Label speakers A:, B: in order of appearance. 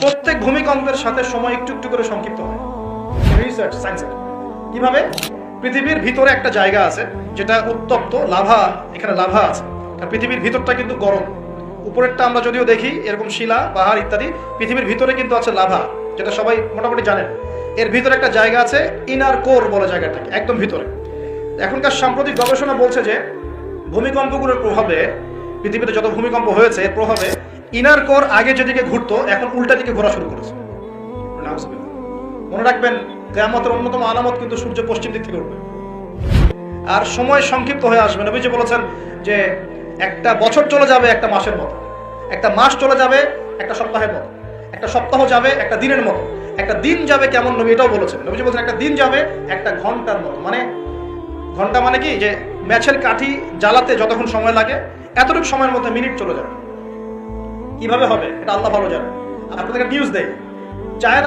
A: প্রত্যেক ভূমিকম্পের সাথে সময় একটু একটু করে সংক্ষিপ্ত হয়। রিসার্চ সায়েন্স কিভাবে পৃথিবীর ভিতরে একটা জায়গা আছে যেটা উত্তপ্ত লাভা, এখানে লাভা আছে। আর পৃথিবীর ভিতরটা কিন্তু গরম। উপরেরটা আমরা যদিও দেখি এরকম শিলা পাহাড় ইত্যাদি, পৃথিবীর ভিতরে কিন্তু আছে লাভা, যেটা সবাই মোটামুটি জানেন। এর ভিতরে একটা জায়গা আছে, ইনার কোর বলে জায়গাটাকে, একদম ভিতরে। এখনকার সাম্প্রতিক গবেষণা বলছে যে ভূমিকম্পগুলোর প্রভাবে, পৃথিবীতে যত ভূমিকম্প হয়েছে এর প্রভাবে ইনার কোর আগে যেদিকে ঘুরতো এখন উল্টা দিকে ঘোরা শুরু করেছে। মনে রাখবেন, কিয়ামতের অন্যতম আলামত কিন্তু সূর্য পশ্চিম দিক থেকে উঠবে আর সময় সংক্ষিপ্ত হয়ে আসবে। নবীজি বলেছেন যে একটা বছর চলে যাবে একটা মাসের মতো, একটা মাস চলে যাবে একটা সপ্তাহের মতো, একটা সপ্তাহ যাবে একটা দিনের মতো, একটা দিন যাবে কেমন, নবী এটাও বলেছেন। নবীজি বলেছেন একটা দিন যাবে একটা ঘন্টার মতো। মানে ঘন্টা মানে কি, যে ম্যাচের কাঠি জ্বালাতে যতক্ষণ সময় লাগে এতটুকু সময়ের মধ্যে মিনিট চলে যাবে। কিভাবে হবে এটা আল্লাহ ভালো জানে। আপনাদেরকে নিউজ দেয়, চায়না